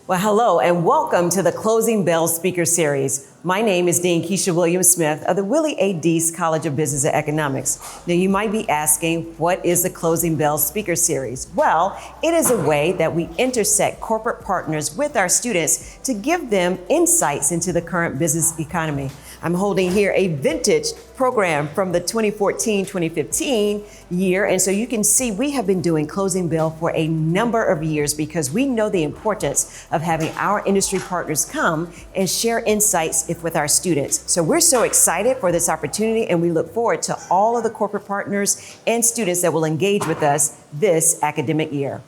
Well, hello and welcome to the Closing Bell Speaker Series. My name is Dean Keisha Williams-Smith of the Willie A. Deese College of Business and Economics. Now, you might be asking, what is the Closing Bell Speaker Series? Well, it is a way that we intersect corporate partners with our students to give them insights into the current business economy. I'm holding here a vintage program from the 2014-2015 year. And so you can see we have been doing Closing Bell for a number of years because we know the importance of having our industry partners come and share insights with our students. So we're so excited for this opportunity and we look forward to all of the corporate partners and students that will engage with us this academic year.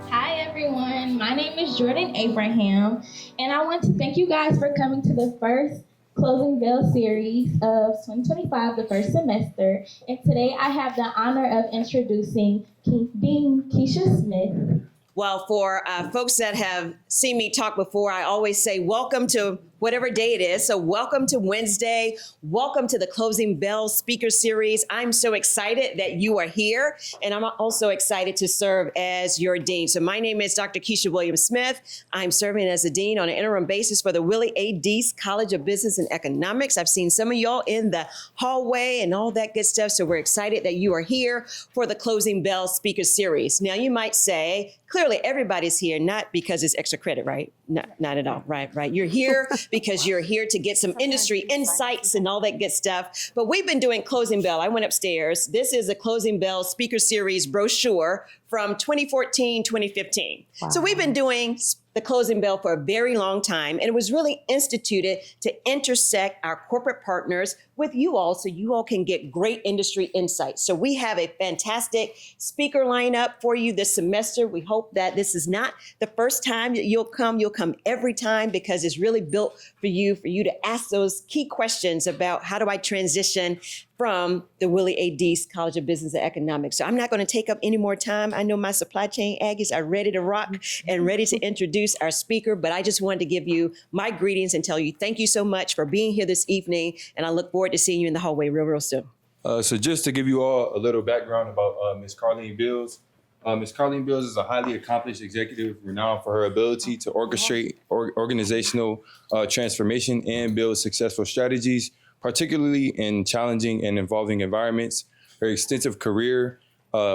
Hi everyone, my name is Jordan Abraham and I want to thank you guys for coming to the first Closing Bell series of 2025, the first semester. And today I have the honor of introducing Dean Keisha Smith. Well, for folks that have seen me talk before, I always say welcome to whatever day it is. So welcome to Wednesday. Welcome to the Closing Bell Speaker Series. I'm so excited that you are here, and I'm also excited to serve as your dean. So my name is Dr. Keisha Williams-Smith. I'm serving as a dean on an interim basis for the Willie A. Deese College of Business and Economics. I've seen some of y'all in the hallway and all that good stuff. So we're excited that you are here for the Closing Bell Speaker Series. Now you might say, clearly everybody's here, not because it's extra credit, right? Not at all, right? You're here because you're here to get some industry insights and all that good stuff. But we've been doing Closing Bell. I went upstairs. This is a Closing Bell Speaker Series brochure from 2014, 2015. Wow. So we've been doing the Closing Bell for a very long time, and it was really instituted to intersect our corporate partners with you all so you all can get great industry insights. So we have a fantastic speaker lineup for you this semester. We hope that this is not the first time that you'll come every time because it's really built for you to ask those key questions about how do I transition from the Willie A. Deese College of Business and Economics. So I'm not going to take up any more time. I know my supply chain Aggies are ready to rock and ready to introduce our speaker, but I just wanted to give you my greetings and tell you thank you so much for being here this evening, and I look forward to seeing you in the hallway real soon. So just to give you all a little background about Ms. Carlene Bills. Ms. Carlene Bills is a highly accomplished executive renowned for her ability to orchestrate organizational transformation and build successful strategies, particularly in challenging and involving environments. Her extensive career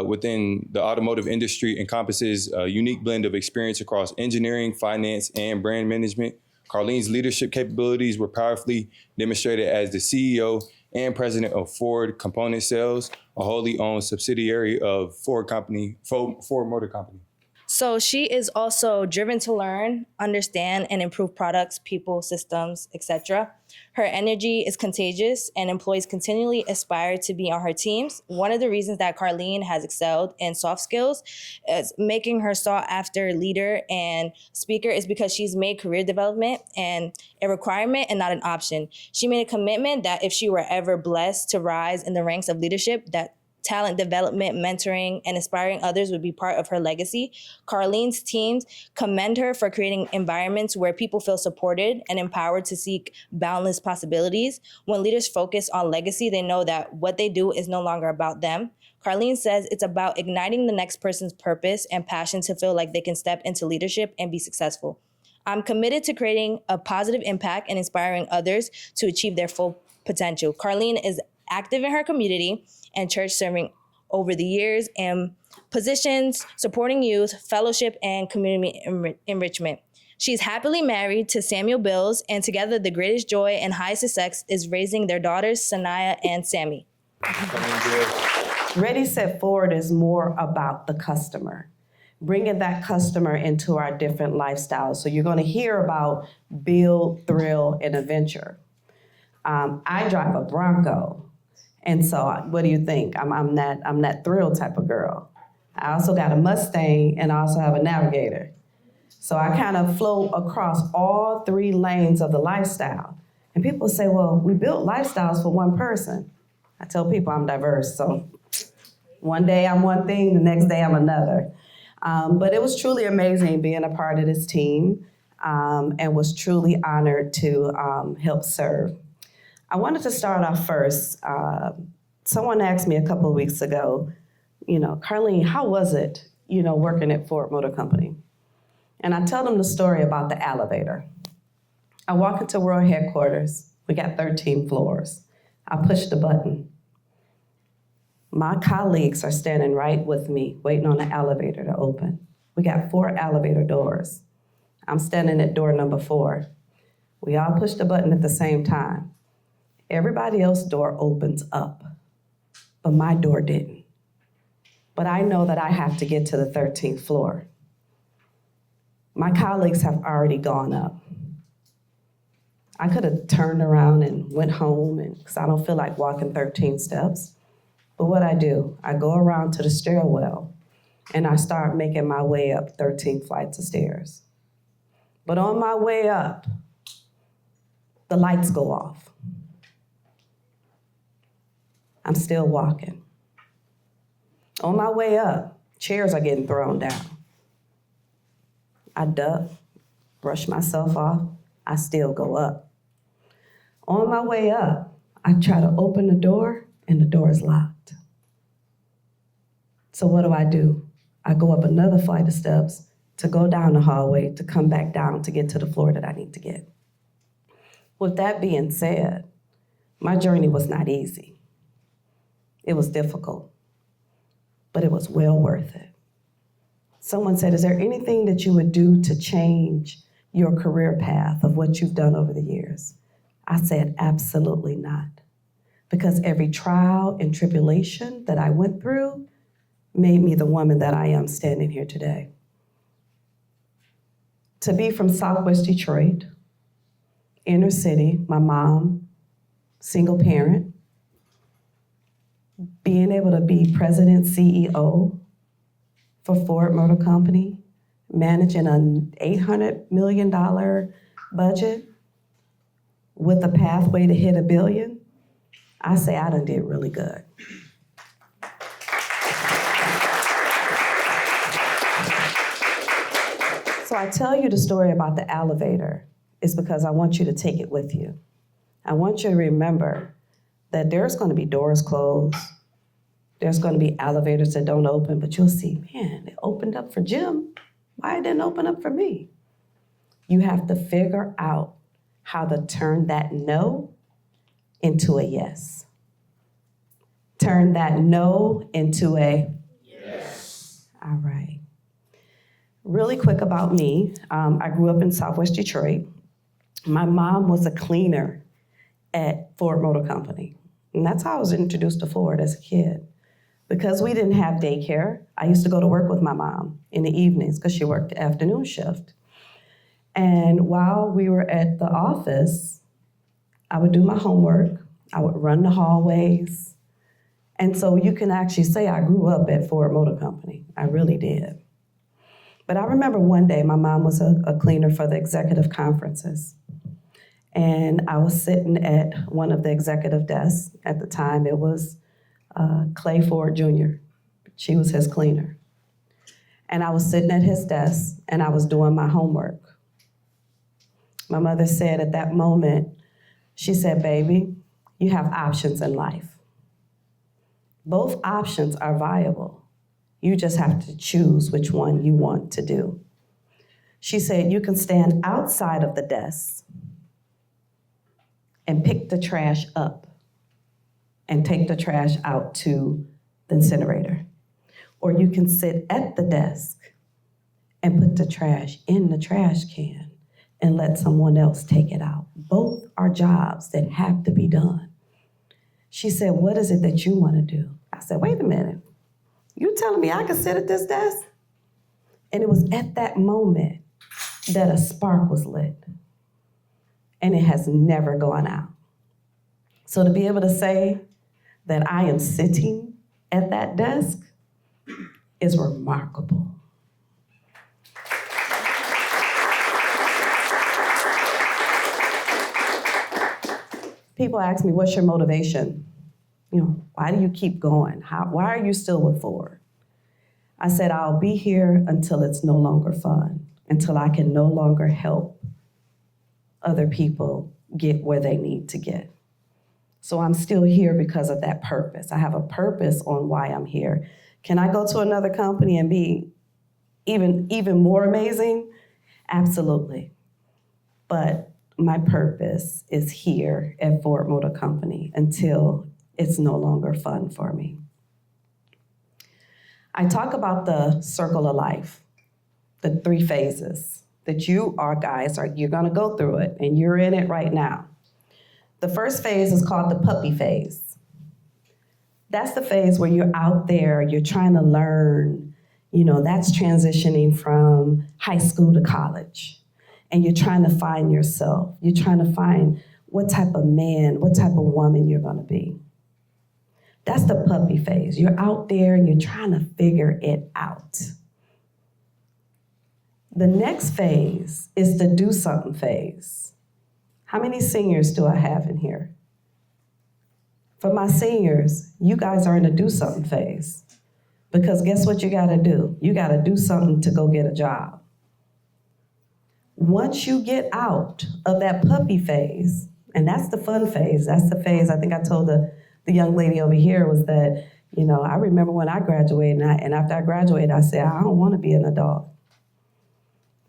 within the automotive industry encompasses a unique blend of experience across engineering, finance, and brand management. Carlene's leadership capabilities were powerfully demonstrated as the CEO and president of Ford Component Sales, a wholly owned subsidiary of Ford Motor Company. So she is also driven to learn, understand, and improve products, people, systems, etc. Her energy is contagious, and employees continually aspire to be on her teams. One of the reasons that Carlene has excelled in soft skills is making her sought after leader and speaker is because she's made career development and a requirement and not an option. She made a commitment that if she were ever blessed to rise in the ranks of leadership, that talent development, mentoring, and inspiring others would be part of her legacy. Carlene's teams commend her for creating environments where people feel supported and empowered to seek boundless possibilities. When leaders focus on legacy, they know that what they do is no longer about them. Carlene says it's about igniting the next person's purpose and passion to feel like they can step into leadership and be successful. I'm committed to creating a positive impact and inspiring others to achieve their full potential. Carlene is active in her community and church, serving over the years in positions supporting youth, fellowship, and community enrichment. She's happily married to Samuel Bills, and together the greatest joy and highest success is raising their daughters, Sanaya and Sammy. Ready, Set, Forward is more about the customer, bringing that customer into our different lifestyles. So you're going to hear about build, thrill, and adventure. I drive a Bronco. And so what do you think? I'm that thrill type of girl. I also got a Mustang and I also have a Navigator. So I kind of float across all three lanes of the lifestyle. And people say, well, we built lifestyles for one person. I tell people I'm diverse. So one day I'm one thing, the next day I'm another. But it was truly amazing being a part of this team and was truly honored to help serve. I wanted to start off first. Someone asked me a couple of weeks ago, Carlene, how was it, working at Ford Motor Company? And I tell them the story about the elevator. I walk into world headquarters. We got 13 floors. I push the button. My colleagues are standing right with me, waiting on the elevator to open. We got 4 elevator doors. I'm standing at door number 4. We all push the button at the same time. Everybody else's door opens up, but my door didn't. But I know that I have to get to the 13th floor. My colleagues have already gone up. I could have turned around and went home because I don't feel like walking 13 steps. But what I do, I go around to the stairwell and I start making my way up 13 flights of stairs. But on my way up, the lights go off. I'm still walking. On my way up, chairs are getting thrown down. I duck, brush myself off, I still go up. On my way up, I try to open the door and the door is locked. So what do? I go up another flight of steps to go down the hallway to come back down to get to the floor that I need to get. With that being said, my journey was not easy. It was difficult, but it was well worth it. Someone said, is there anything that you would do to change your career path of what you've done over the years? I said, absolutely not. Because every trial and tribulation that I went through made me the woman that I am standing here today. To be from Southwest Detroit, inner city, my mom, single parent, being able to be president, CEO for Ford Motor Company, managing an $800 million budget with a pathway to hit $1 billion, I say I done did really good. So I tell you the story about the elevator is because I want you to take it with you. I want you to remember that there's going to be doors closed. There's going to be elevators that don't open, but you'll see, man, it opened up for Jim. Why it didn't open up for me? You have to figure out how to turn that no into a yes. Turn that no into a yes. All right. Really quick about me, I grew up in Southwest Detroit. My mom was a cleaner at Ford Motor Company. And that's how I was introduced to Ford as a kid. Because we didn't have daycare, I used to go to work with my mom in the evenings because she worked the afternoon shift. And while we were at the office, I would do my homework, I would run the hallways. And so you can actually say I grew up at Ford Motor Company. I really did. But I remember one day my mom was a cleaner for the executive conferences. And I was sitting at one of the executive desks. At the time, it was Clay Ford Jr. She was his cleaner. And I was sitting at his desk and I was doing my homework. My mother said at that moment, she said, baby, you have options in life. Both options are viable. You just have to choose which one you want to do. She said, you can stand outside of the desk and pick the trash up and take the trash out to the incinerator. Or you can sit at the desk and put the trash in the trash can and let someone else take it out. Both are jobs that have to be done. She said, what is it that you want to do? I said, wait a minute. You telling me I can sit at this desk? And it was at that moment that a spark was lit. And it has never gone out. So to be able to say that I am sitting at that desk is remarkable. People ask me, what's your motivation? You know, why do you keep going? Why are you still with Ford? I said, I'll be here until it's no longer fun, until I can no longer help other people get where they need to get. So I'm still here because of that purpose. I have a purpose on why I'm here. Can I go to another company and be even more amazing? Absolutely. But my purpose is here at Ford Motor Company until it's no longer fun for me. I talk about the circle of life, the 3 phases that you're gonna go through it, and you're in it right now. The first phase is called the puppy phase. That's the phase where you're out there, you're trying to learn, that's transitioning from high school to college. And you're trying to find yourself. You're trying to find what type of man, what type of woman you're gonna be. That's the puppy phase. You're out there and you're trying to figure it out. The next phase is the do something phase. How many seniors do I have in here? For my seniors, you guys are in the do something phase. Because guess what you gotta do? You gotta do something to go get a job. Once you get out of that puppy phase, and that's the fun phase, that's the phase I think I told the young lady over here was that, I remember when I graduated, and after I graduated, I said, I don't wanna be an adult.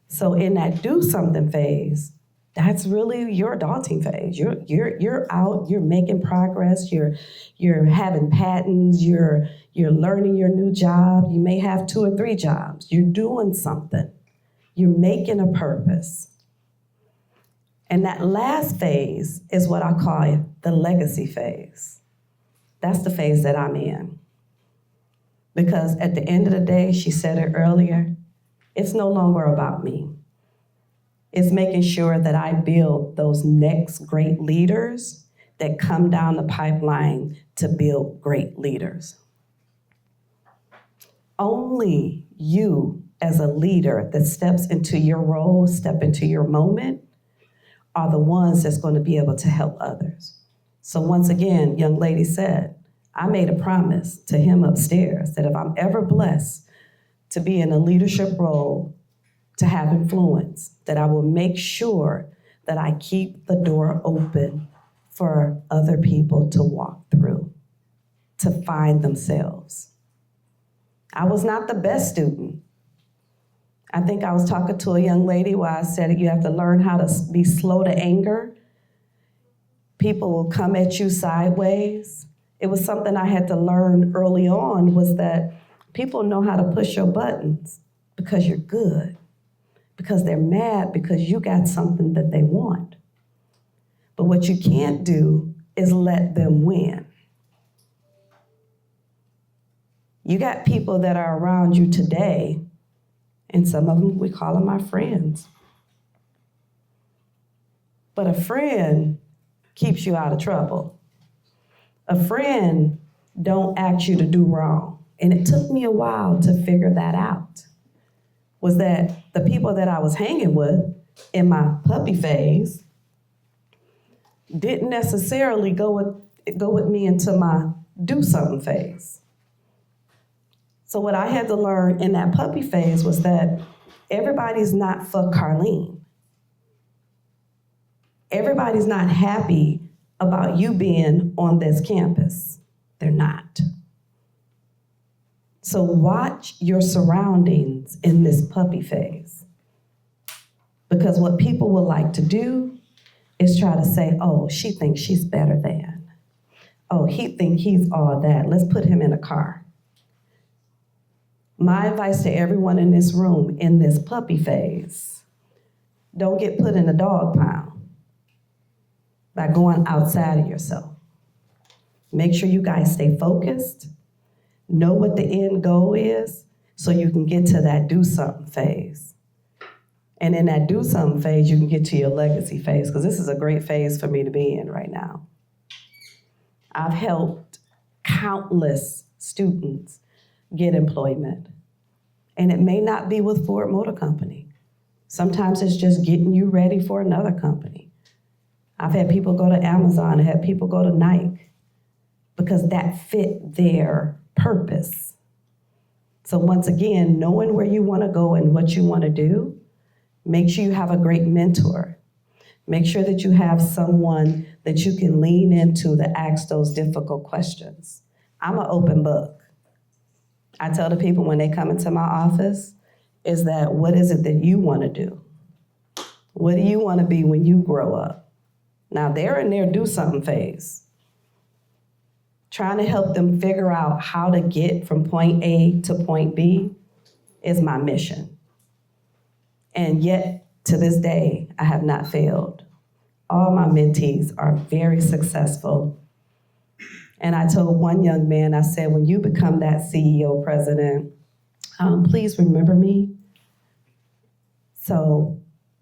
So in that do something phase, that's really your adulting phase. You're out, you're making progress, you're having patents, you're learning your new job. You may have 2 or 3 jobs. You're doing something. You're making a purpose. And that last phase is what I call the legacy phase. That's the phase that I'm in. Because at the end of the day, she said it earlier, it's no longer about me. It's making sure that I build those next great leaders that come down the pipeline to build great leaders. Only you as a leader that steps into your role, step into your moment, are the ones that's going to be able to help others. So once again, young lady said, I made a promise to him upstairs that if I'm ever blessed to be in a leadership role, to have influence, that I will make sure that I keep the door open for other people to walk through, to find themselves. I was not the best student. I think I was talking to a young lady where I said you have to learn how to be slow to anger. People will come at you sideways. It was something I had to learn early on, was that people know how to push your buttons because you're good, because they're mad because you got something that they want. But what you can't do is let them win. You got people that are around you today, and some of them, we call them our friends. But a friend keeps you out of trouble. A friend don't ask you to do wrong. And it took me a while to figure that out, was that the people that I was hanging with in my puppy phase didn't necessarily go with me into my do something phase. So what I had to learn in that puppy phase was that everybody's not for Carlene. Everybody's not happy about you being on this campus. They're not. So watch your surroundings in this puppy phase. Because what people would like to do is try to say, oh, she thinks she's better than. Oh, he thinks he's all that. Let's put him in a car. My advice to everyone in this room in this puppy phase, don't get put in a dog pound by going outside of yourself. Make sure you guys stay focused, know what the end goal is, so you can get to that do something phase. And in that do something phase, you can get to your legacy phase, because this is a great phase for me to be in right now. I've helped countless students get employment. And it may not be with Ford Motor Company. Sometimes it's just getting you ready for another company. I've had people go to Amazon, I've had people go to Nike, because that fit their purpose. So once again, knowing where you want to go and what you want to do, make sure you have a great mentor. Make sure that you have someone that you can lean into to ask those difficult questions. I'm an open book. I tell the people when they come into my office is that, what is it that you want to do? What do you want to be when you grow up? Now they're in their do something phase. Trying to help them figure out how to get from point A to point B is my mission. And yet, to this day, I have not failed. All my mentees are very successful. And I told one young man, I said, when you become that CEO president, please remember me. So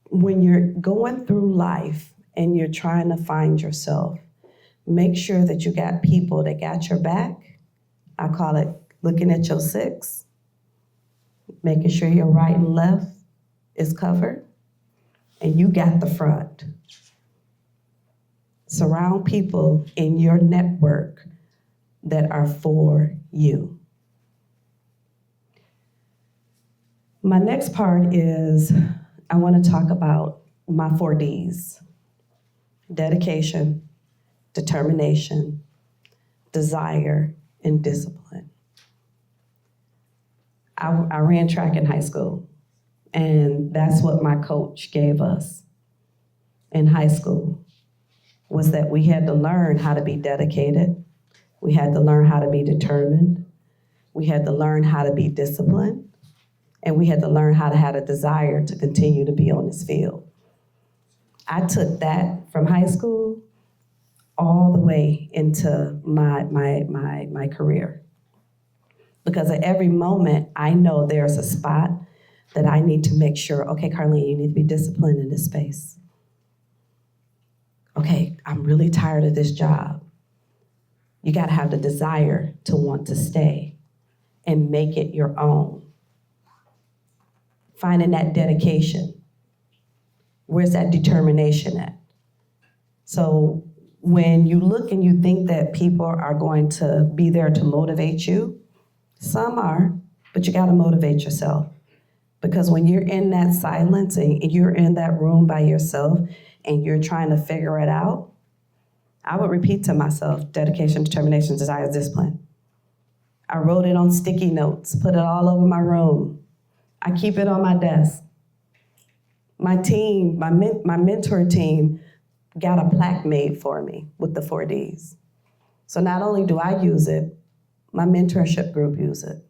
when you're going through life and you're trying to find yourself, make sure that you got people that got your back. I call it looking at your six, making sure your right and left is covered, and you got the front. Surround people in your network that are for you. My next part is I want to talk about my 4 Ds: dedication, determination, desire, and discipline. I ran track in high school, and that's what my coach gave us in high school, was that we had to learn how to be dedicated, we had to learn how to be determined, we had to learn how to be disciplined, and we had to learn how to have a desire to continue to be on this field. I took that from high school all the way into my career. Because at every moment, I know there's a spot that I need to make sure, okay, Carlene, you need to be disciplined in this space. Okay, I'm really tired of this job. You gotta have the desire to want to stay and make it your own. Finding that dedication. Where's that determination at? So when you look and you think that people are going to be there to motivate you, some are, but you gotta motivate yourself. Because when you're in that silence and you're in that room by yourself and you're trying to figure it out, I would repeat to myself, dedication, determination, desire, discipline. I wrote it on sticky notes, put it all over my room. I keep it on my desk. My team, my mentor team, got a plaque made for me with the 4 Ds. So not only do I use it, my mentorship group use it.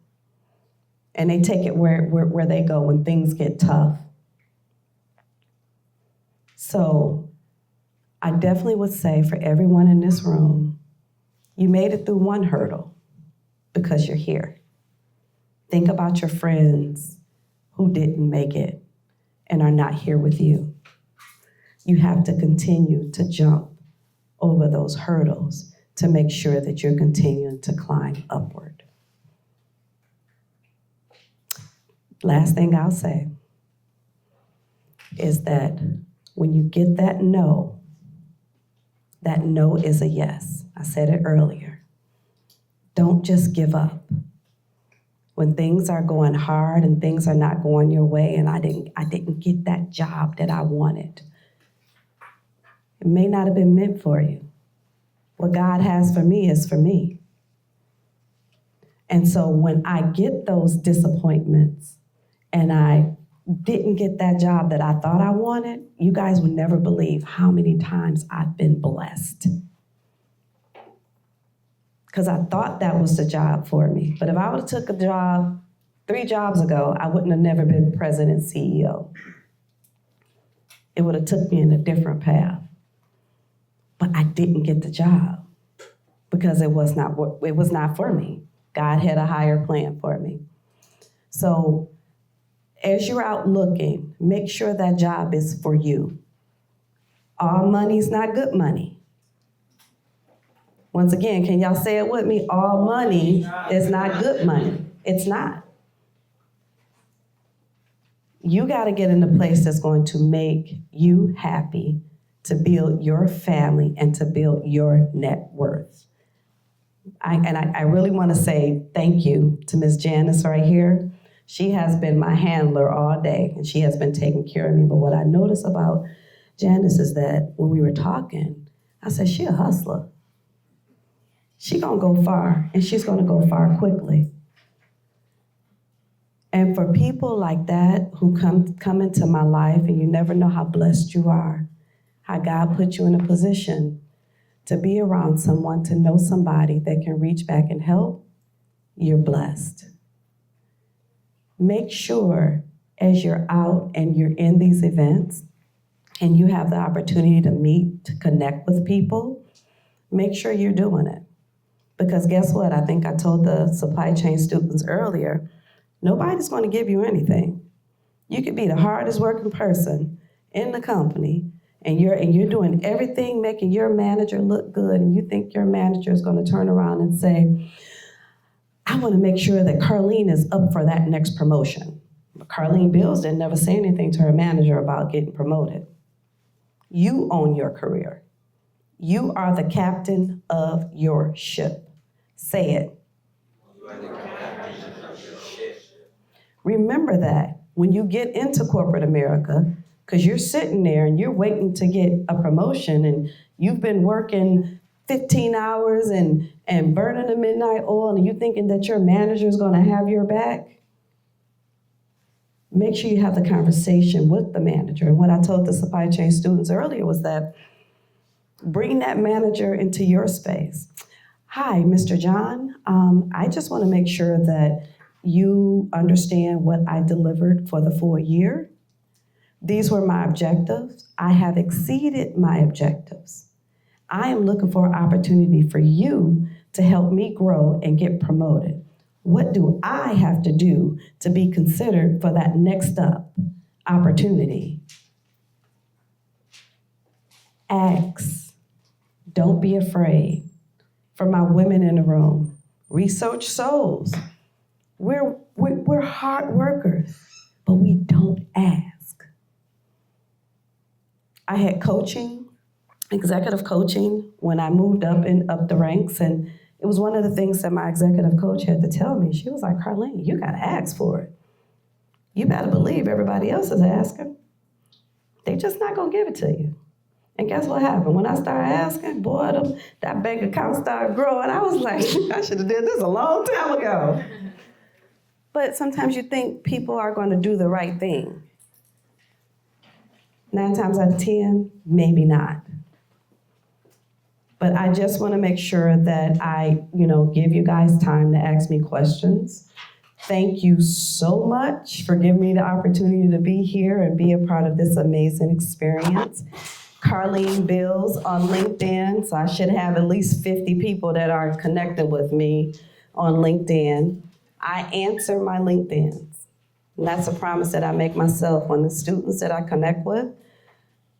And they take it where they go when things get tough. So I definitely would say for everyone in this room, you made it through one hurdle because you're here. Think about your friends who didn't make it and are not here with you. You have to continue to jump over those hurdles to make sure that you're continuing to climb upward. Last thing I'll say is that when you get that no is a yes. I said it earlier. Don't just give up. When things are going hard and things are not going your way and I didn't get that job that I wanted, it may not have been meant for you. What God has for me is for me. And so when I get those disappointments and I didn't get that job that I thought I wanted, you guys would never believe how many times I've been blessed. Because I thought that was the job for me. But if I would have took a job 3 jobs ago, I wouldn't have never been president CEO. It would have took me in a different path. But I didn't get the job because it was not for me. God had a higher plan for me. So as you're out looking, make sure that job is for you. All money's not good money. Once again, can y'all say it with me? All money is not good money. It's not. You got to get in a place that's going to make you happy, to build your family and to build your net worth. I really want to say thank you to Ms. Janice right here. She has been my handler all day, and she has been taking care of me. But what I noticed about Janice is that when we were talking, I said, she a hustler. She gonna go far, and she's gonna go far quickly. And for people like that who come into my life, and you never know how blessed you are, how God put you in a position to be around someone, to know somebody that can reach back and help, you're blessed. Make sure as you're out and you're in these events and you have the opportunity to meet, to connect with people, make sure you're doing it. Because guess what? I think I told the supply chain students earlier, nobody's going to give you anything. You could be the hardest working person in the company, and you're doing everything, making your manager look good, and you think your manager is going to turn around and say, I want to make sure that Carlene is up for that next promotion. But Carlene Bills didn't never say anything to her manager about getting promoted. You own your career. You are the captain of your ship. Say it. Remember that when you get into corporate America, because you're sitting there and you're waiting to get a promotion and you've been working 15 hours and burning the midnight oil and you thinking that your manager is going to have your back, make sure you have the conversation with the manager. And what I told the supply chain students earlier was that bring that manager into your space. Hi, Mr. John. I just want to make sure that you understand what I delivered for the full year. These were my objectives. I have exceeded my objectives. I am looking for an opportunity for you to help me grow and get promoted. What do I have to do to be considered for that next up opportunity? Ask. Don't be afraid. For my women in the room, research souls. We're hard workers, but we don't ask. I had coaching, executive coaching, when I moved up the ranks, and it was one of the things that my executive coach had to tell me. She was like, Carlene, you gotta ask for it. You better believe everybody else is asking. They just not gonna give it to you. And guess what happened? When I started asking, boy, that bank account started growing. I was like, I should have did this a long time ago. But sometimes you think people are going to do the right thing. 9 times out of 10, maybe not. But I just want to make sure that I, give you guys time to ask me questions. Thank you so much for giving me the opportunity to be here and be a part of this amazing experience. Carlene Bills on LinkedIn, so I should have at least 50 people that are connected with me on LinkedIn. I answer my LinkedIns, and that's a promise that I make myself. When the students that I connect with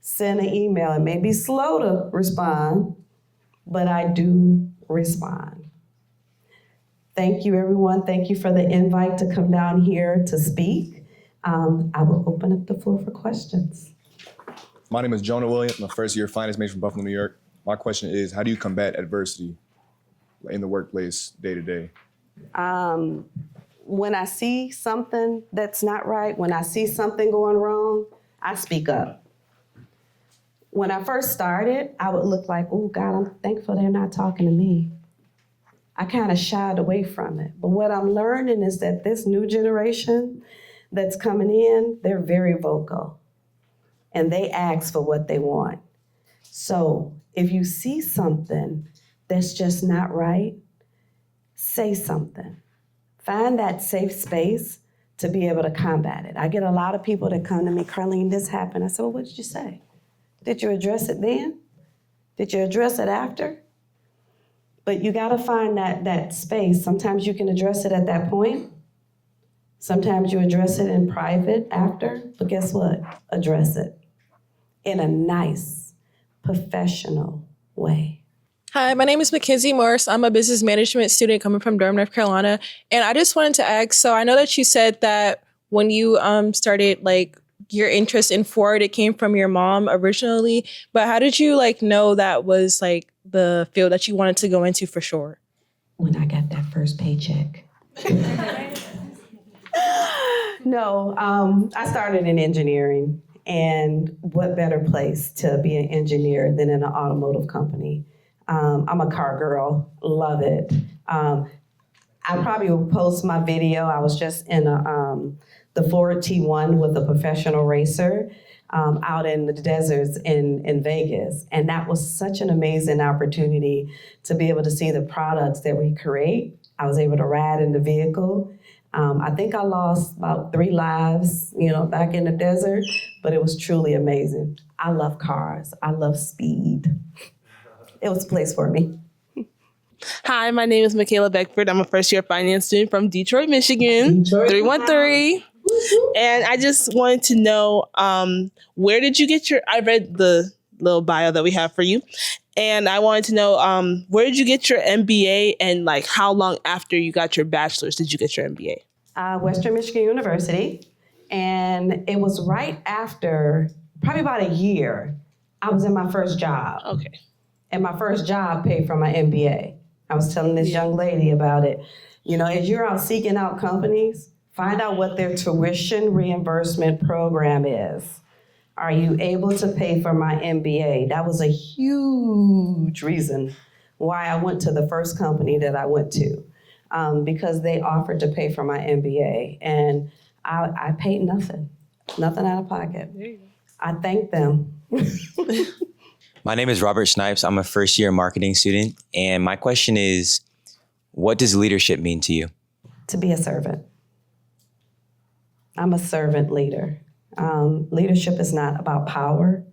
send an email, it may be slow to respond, but I do respond. Thank you, everyone. Thank you for the invite to come down here to speak. I will open up the floor for questions. My name is Jonah Williams. I'm a first-year finance major from Buffalo, New York. My question is, how do you combat adversity in the workplace day to day? When I see something that's not right, when I see something going wrong, I speak up. When I first started, I would look like, oh God, I'm thankful they're not talking to me. I kind of shied away from it. But what I'm learning is that this new generation that's coming in, they're very vocal. And they ask for what they want. So if you see something that's just not right, say something. Find that safe space to be able to combat it. I get a lot of people that come to me, Carlene, this happened. I said, well, what did you say? Did you address it then? Did you address it after? But you gotta find that space. Sometimes you can address it at that point. Sometimes you address it in private after, but guess what? Address it in a nice, professional way. Hi, my name is Mackenzie Morris. I'm a business management student coming from Durham, North Carolina. And I just wanted to ask, so I know that you said that when you started your interest in Ford, it came from your mom originally, but how did you know that was the field that you wanted to go into for sure? When I got that first paycheck. No, I started in engineering, and what better place to be an engineer than in an automotive company? I'm a car girl, love it. I probably will post my video. I was just in the Ford T1 with a professional racer out in the deserts in Vegas. And that was such an amazing opportunity to be able to see the products that we create. I was able to ride in the vehicle. I think I lost about 3 lives, back in the desert, but it was truly amazing. I love cars. I love speed. It was a place for me. Hi, my name is Michaela Beckford. I'm a first-year finance student from Detroit, Michigan, 313. And I just wanted to know, where did you get I read the little bio that we have for you. And I wanted to know, where did you get your MBA and like how long after you got your bachelor's did you get your MBA? Western Michigan University. And it was right after, probably about a year, I was in my first job. Okay. And my first job paid for my MBA. I was telling this young lady about it. As you're out seeking out companies, find out what their tuition reimbursement program is. Are you able to pay for my MBA? That was a huge reason why I went to the first company that I went to, because they offered to pay for my MBA. And I paid nothing out of pocket. I thanked them. My name is Robert Snipes. I'm a first-year marketing student. And my question is, what does leadership mean to you? To be a servant. I'm a servant leader. Leadership is not about power.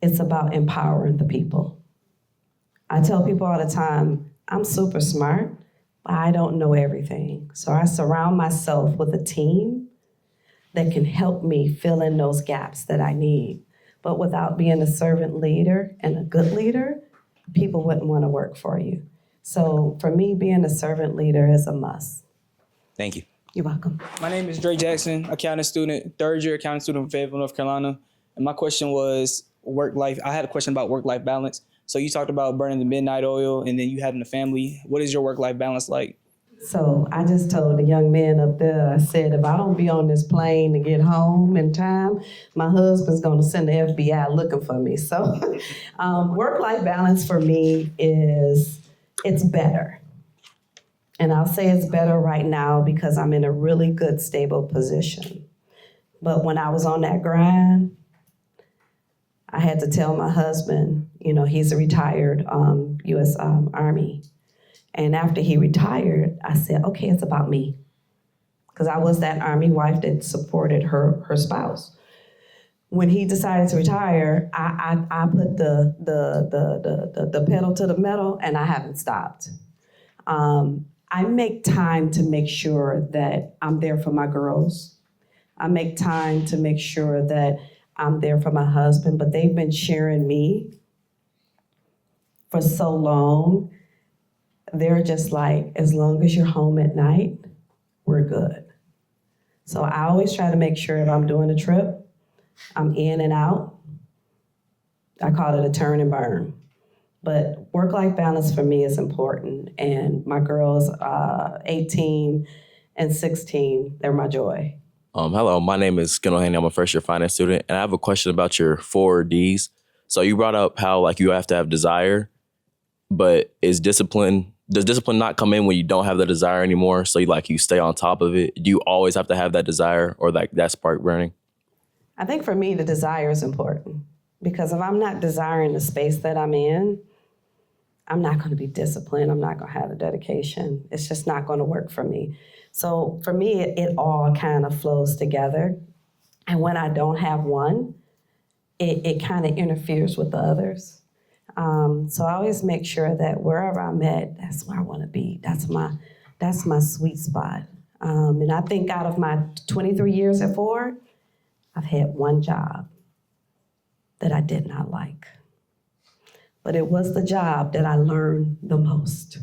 It's about empowering the people. I tell people all the time, I'm super smart, but I don't know everything. So I surround myself with a team that can help me fill in those gaps that I need. But without being a servant leader and a good leader, people wouldn't want to work for you. So for me, being a servant leader is a must. Thank you. You're welcome. My name is Dre Jackson, accounting student, third-year accounting student from Fayetteville, North Carolina. And my question was work-life. I had a question about work-life balance. So you talked about burning the midnight oil and then you having a family. What is your work-life balance like? So I just told the young man up there, I said, if I don't be on this plane to get home in time, my husband's going to send the FBI looking for me. So work-life balance for me it's better. And I'll say it's better right now because I'm in a really good, stable position. But when I was on that grind, I had to tell my husband, he's a retired U.S. Army. And after he retired, I said, okay, it's about me. Because I was that Army wife that supported her spouse. When he decided to retire, I put the pedal to the metal and I haven't stopped. I make time to make sure that I'm there for my girls. I make time to make sure that I'm there for my husband, but they've been sharing me for so long. They're just like, as long as you're home at night, we're good. So I always try to make sure if I'm doing a trip, I'm in and out. I call it a turn and burn. But work-life balance for me is important. And my girls, 18 and 16, they're my joy. Hello, my name is Kendall Haney. I'm a first-year finance student. And I have a question about your 4 Ds. So you brought up how you have to have desire, but does discipline not come in when you don't have the desire anymore? So you stay on top of it. Do you always have to have that desire or that spark burning? I think for me, the desire is important because if I'm not desiring the space that I'm in, I'm not going to be disciplined. I'm not going to have the dedication. It's just not going to work for me. So for me, it all kind of flows together. And when I don't have one, it kind of interferes with the others. So I always make sure that wherever I'm at, that's where I want to be. That's my sweet spot. And I think out of my 23 years at Ford, I've had one job that I did not like. But it was the job that I learned the most.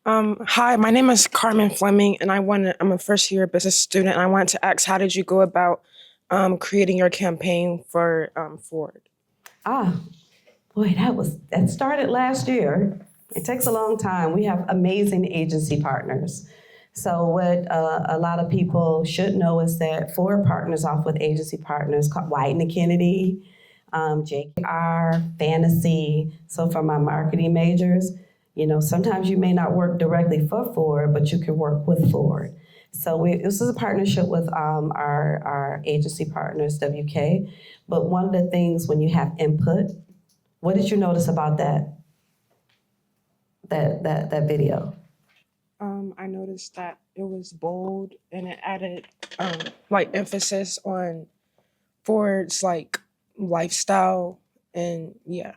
Hi, my name is Carmen Fleming, and I'm a first-year business student. And I wanted to ask, how did you go about creating your campaign for Ford? Boy, that started last year. It takes a long time. We have amazing agency partners. So what a lot of people should know is that Ford partners off with agency partners called White & Kennedy, JKR, Fantasy. So for my marketing majors, Sometimes you may not work directly for Ford, but you can work with Ford. So this is a partnership with our agency partners, WK. But one of the things when you have input, what did you notice about that video? I noticed that it was bold and it added emphasis on Ford's lifestyle and yeah.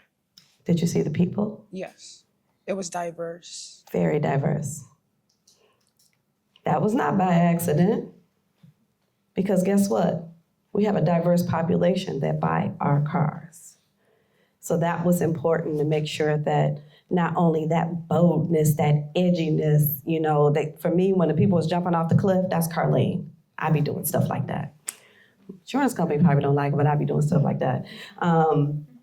Did you see the people? Yes. It was diverse. Very diverse. That was not by accident, because guess what? We have a diverse population that buy our cars. So that was important to make sure that not only that boldness, that edginess, that for me, when the people was jumping off the cliff, that's Carlene. I be doing stuff like that. Insurance company probably don't like it, but I be doing stuff like that.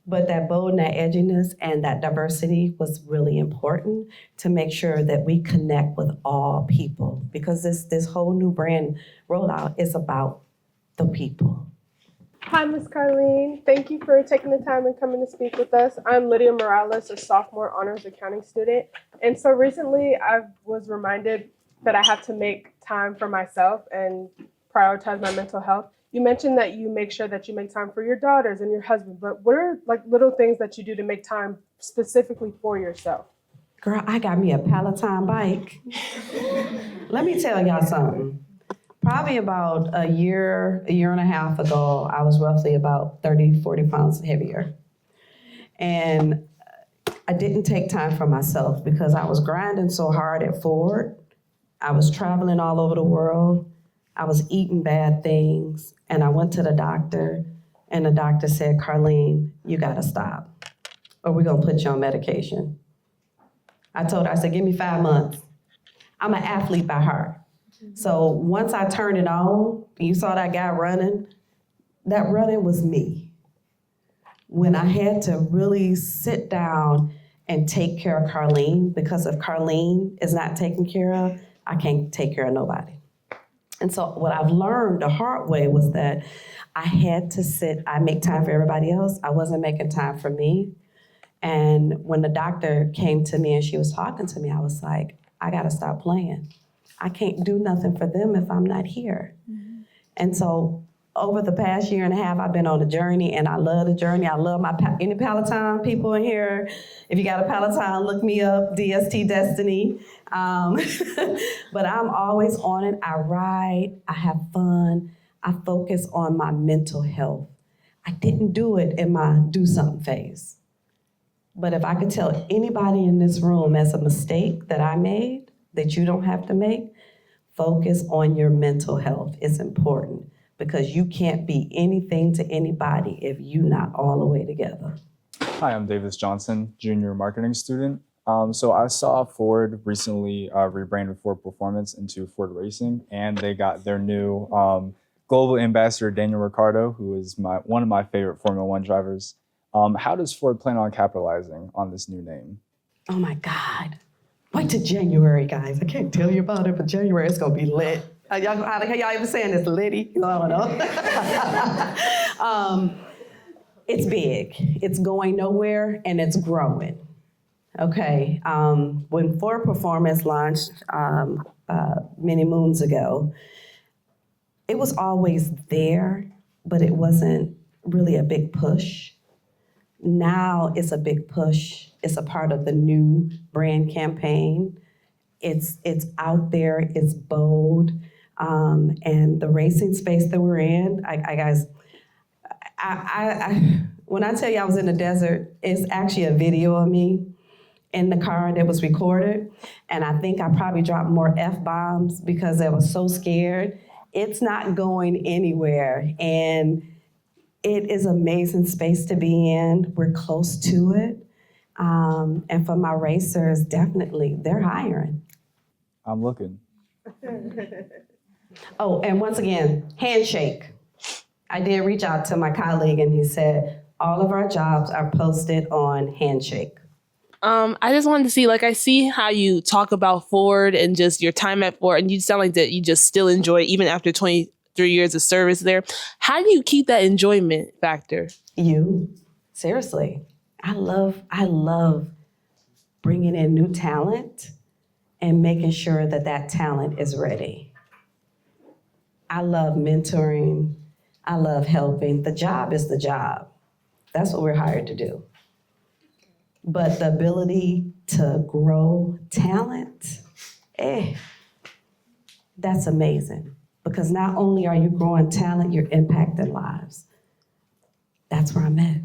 But that bold and that edginess and that diversity was really important to make sure that we connect with all people, because this whole new brand rollout is about the people. Hi, Ms. Carlene. Thank you for taking the time and coming to speak with us. I'm Lydia Morales, a sophomore honors accounting student. And so recently I was reminded that I have to make time for myself and prioritize my mental health. You mentioned that you make sure that you make time for your daughters and your husband, but what are little things that you do to make time specifically for yourself? Girl, I got me a Peloton bike. Let me tell y'all something. Probably about a year and a half ago, I was roughly about 30, 40 pounds heavier. And I didn't take time for myself because I was grinding so hard at Ford. I was traveling all over the world. I was eating bad things. And I went to the doctor, and the doctor said, Carlene, you gotta stop, or we're gonna put you on medication. I told her, I said, give me 5 months. I'm an athlete by heart. So once I turned it on, you saw that guy running, that running was me. When I had to really sit down and take care of Carlene, because if Carlene is not taken care of, I can't take care of nobody. And so what I've learned the hard way was that I had to I make time for everybody else. I wasn't making time for me. And when the doctor came to me and she was talking to me, I was like, I gotta stop playing. I can't do nothing for them if I'm not here. Mm-hmm. And so over the past year and a half, I've been on a journey, and I love the journey. I love any Peloton people in here. If you got a Peloton, look me up, DST Destiny. But I'm always on it. I ride, I have fun. I focus on my mental health. I didn't do it in my do something phase. But if I could tell anybody in this room as a mistake that I made, that you don't have to make, focus on your mental health. It's important, because you can't be anything to anybody if you're not all the way together. Hi, I'm Davis Johnson, junior marketing student. So I saw Ford recently rebranded Ford Performance into Ford Racing, and they got their new global ambassador, Daniel Ricciardo, who is one of my favorite Formula One drivers. How does Ford plan on capitalizing on this new name? Oh my God. Wait till January, guys. I can't tell you about it, but January is gonna be lit. How y'all even saying this, litty? I don't know. It's big. It's going nowhere, and it's growing. Okay. When Ford Performance launched many moons ago, it was always there, but it wasn't really a big push. Now it's a big push. It's a part of the new brand campaign. It's out there. It's bold. And the racing space that we're in, when I tell you I was in the desert, it's actually a video of me in the car that was recorded. And I think I probably dropped more F-bombs because I was so scared. It's not going anywhere. And it is an amazing space to be in. We're close to it. And for my racers, definitely, they're hiring. I'm looking. Oh, and once again, handshake. I did reach out to my colleague, and he said, all of our jobs are posted on handshake. I just wanted to see, I see how you talk about Ford and just your time at Ford, and you sound like that you just still enjoy it even after 23 years of service there. How do you keep that enjoyment factor? Seriously. I love bringing in new talent and making sure that that talent is ready. I love mentoring. I love helping. The job is the job. That's what we're hired to do. But the ability to grow talent, that's amazing. Because not only are you growing talent, you're impacting lives. That's where I'm at.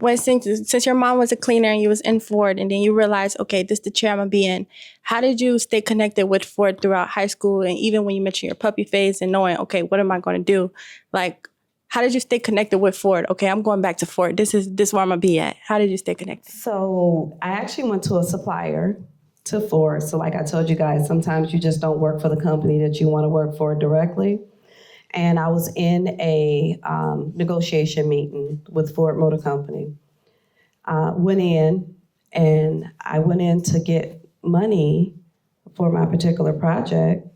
Well, since your mom was a cleaner and you was in Ford, and then you realized, okay, this is the chair I'm gonna be in, how did you stay connected with Ford throughout high school, and even when you mentioned your puppy phase and knowing, okay, what am I gonna do? Like, how did you stay connected with Ford? Okay, I'm going back to Ford. This is where I'm gonna be at. How did you stay connected? So I actually went to a supplier to Ford. So like I told you guys, sometimes you just don't work for the company that you want to work for directly. And I was in a negotiation meeting with Ford Motor Company. Went in to get money for my particular project,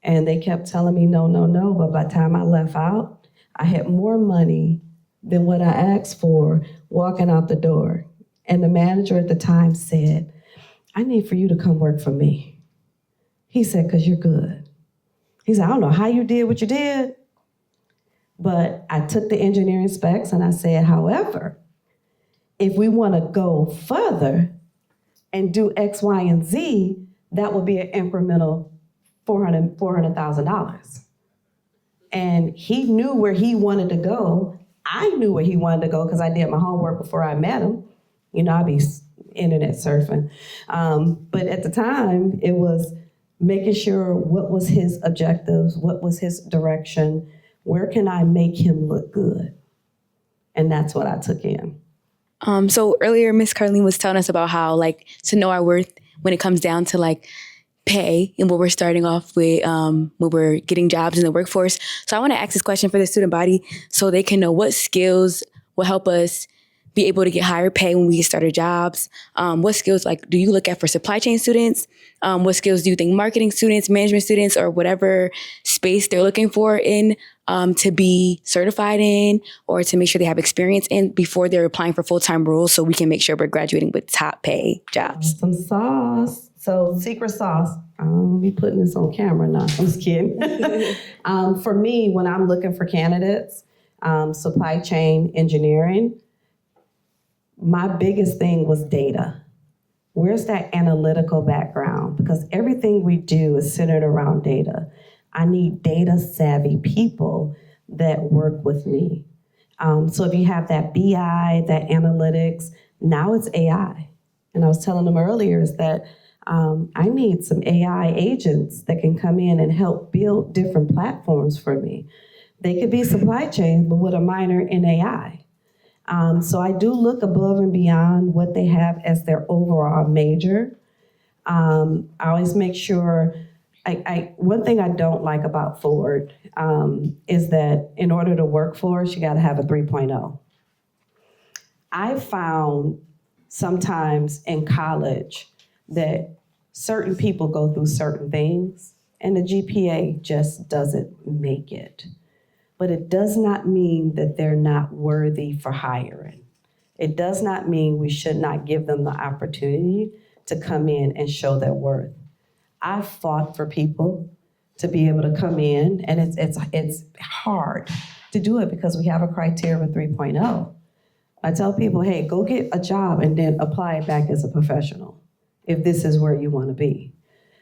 and they kept telling me no, no, no. But by the time I left out, I had more money than what I asked for walking out the door. And the manager at the time said, I need for you to come work for me. He said, because you're good. He said, I don't know how you did what you did, but I took the engineering specs and I said, however, if we want to go further and do X, Y, and Z, that would be an incremental $400,000. And he knew where he wanted to go. I knew where he wanted to go because I did my homework before I met him. You know, I'd be internet surfing. But at the time, it was making sure what was his objectives, what was his direction, where can I make him look good? And that's what I took in. So earlier, Miss Carlene was telling us about how, like, to know our worth when it comes down to, like, pay and what we're starting off with when we're getting jobs in the workforce. So I want to ask this question for the student body so they can know what skills will help us be able to get higher pay when we get started jobs. What skills, like, do you look at for supply chain students? What skills do you think marketing students, management students, or whatever space they're looking for in to be certified in or to make sure they have experience in before they're applying for full-time roles so we can make sure we're graduating with top pay jobs? Some sauce. So secret sauce. I don't be putting this on camera now. I'm just kidding. For me, when I'm looking for candidates, supply chain engineering, my biggest thing was data. Where's that analytical background? Because everything we do is centered around data. I need data savvy people that work with me. So if you have that BI, that analytics, now it's AI. And I was telling them earlier is that I need some AI agents that can come in and help build different platforms for me. They could be supply chain, but with a minor in AI. So I do look above and beyond what they have as their overall major. I always make sure, one thing I don't like about Ford is that in order to work for us, you gotta have a 3.0. I found sometimes in college that certain people go through certain things and the GPA just doesn't make it. But it does not mean that they're not worthy for hiring. It does not mean we should not give them the opportunity to come in and show their worth. I fought for people to be able to come in, and it's hard to do it because we have a criteria of 3.0. I tell people, hey, go get a job and then apply it back as a professional if this is where you want to be.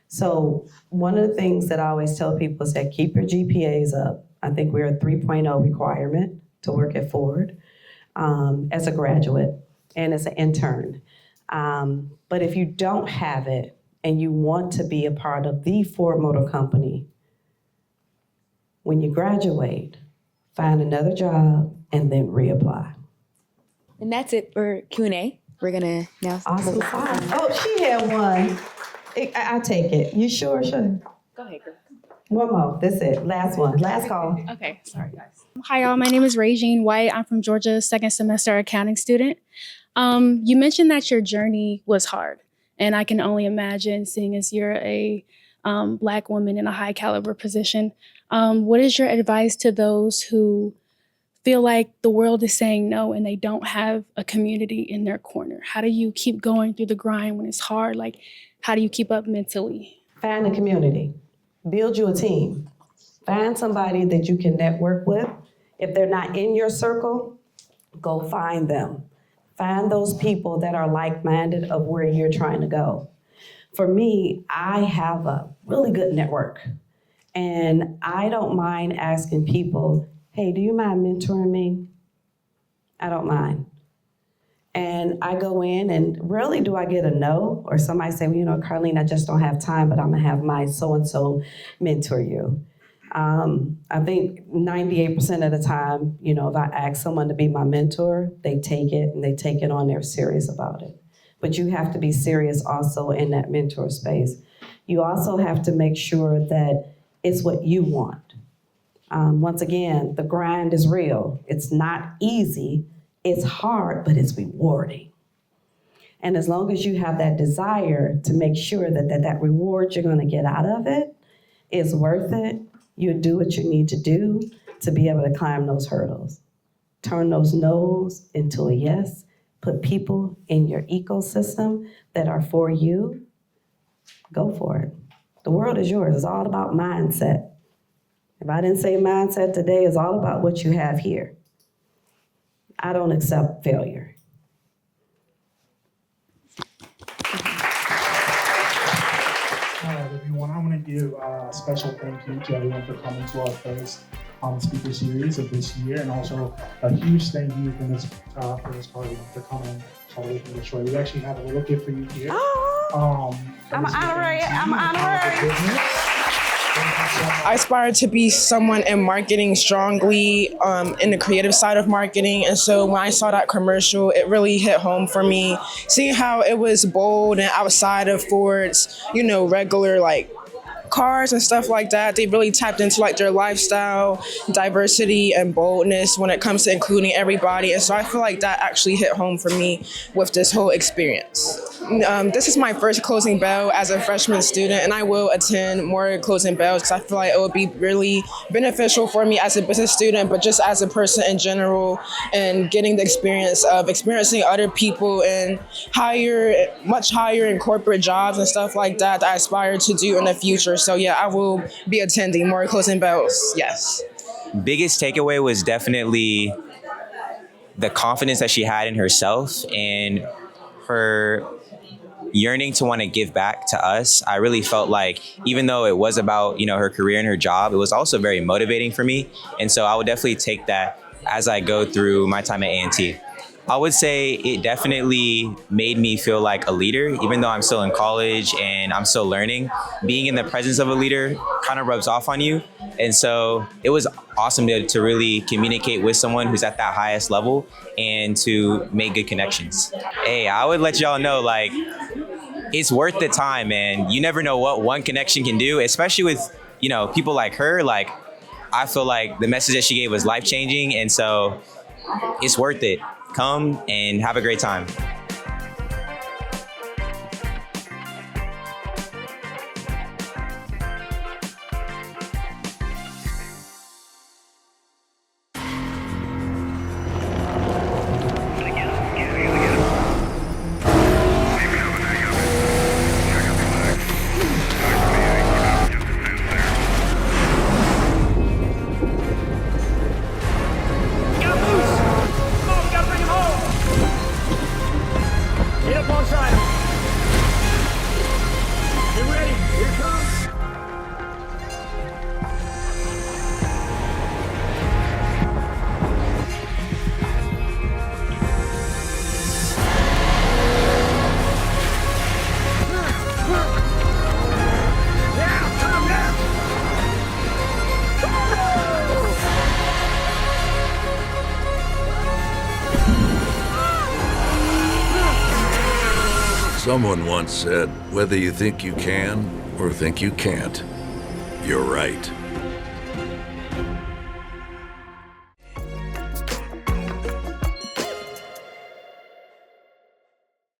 So one of the things that I always tell people is that keep your GPAs up. I think we're a 3.0 requirement to work at Ford as a graduate and as an intern. But if you don't have it and you want to be a part of the Ford Motor Company, when you graduate, find another job and then reapply. And that's it for Q&A. We're gonna now. Awesome. Oh, she had one. I take it. You sure? Sure. Go ahead, girl. One more. That's it. Last one. Last call. Okay. Sorry, guys. Hi, y'all. My name is Regine White. I'm from Georgia, second semester accounting student. You mentioned that your journey was hard, and I can only imagine, seeing as you're a Black woman in a high caliber position. What is your advice to those who feel like the world is saying no and they don't have a community in their corner? How do you keep going through the grind when it's hard? Like, how do you keep up mentally? Find a community. Build you a team. Find somebody that you can network with. If they're not in your circle, go find them. Find those people that are like-minded of where you're trying to go. For me, I have a really good network. And I don't mind asking people, hey, do you mind mentoring me? I don't mind. And I go in and rarely do I get a no, or somebody say, well, you know, Carlene, I just don't have time, but I'm gonna have my so-and-so mentor you. I think 98% of the time, you know, if I ask someone to be my mentor, they take it and they take it on, they're serious about it. But you have to be serious also in that mentor space. You also have to make sure that it's what you want. Once again, the grind is real. It's not easy, it's hard, but it's rewarding. And as long as you have that desire to make sure that reward you're gonna get out of it is worth it, you do what you need to do to be able to climb those hurdles. Turn those no's into a yes, put people in your ecosystem that are for you, go for it. The world is yours, it's all about mindset. If I didn't say mindset today, it's all about what you have here. I don't accept failure. All right, everyone, I want to give a special thank you to everyone for coming to our first speaker series of this year, and also a huge thank you for Ms. Carlene for coming all the way from Detroit. We actually have a little gift for you here. I'm honorary. I aspire to be someone in marketing strongly, in the creative side of marketing. And so when I saw that commercial, it really hit home for me. Seeing how it was bold and outside of Ford's, you know, regular like cars and stuff like that. They really tapped into like their lifestyle, diversity, and boldness when it comes to including everybody. And so I feel like that actually hit home for me with this whole experience. This is my first closing bell as a freshman student, and I will attend more closing bells because I feel like it would be really beneficial for me as a business student, but just as a person in general, and getting the experience of experiencing other people in much higher in corporate jobs and stuff like that I aspire to do in the future. So yeah, I will be attending more closing bells, yes. Biggest takeaway was definitely the confidence that she had in herself and her yearning to want to give back to us. I really felt like even though it was about, you know, her career and her job, it was also very motivating for me. And so I would definitely take that as I go through my time at A&T. I would say it definitely made me feel like a leader, even though I'm still in college and I'm still learning. Being in the presence of a leader kind of rubs off on you. And so it was awesome to really communicate with someone who's at that highest level and to make good connections. Hey, I would let y'all know, like, it's worth the time, man. You never know what one connection can do, especially with, you know, people like her. Like, I feel like the message that she gave was life-changing, and so it's worth it. Come and have a great time. Someone once said, whether you think you can or think you can't, you're right.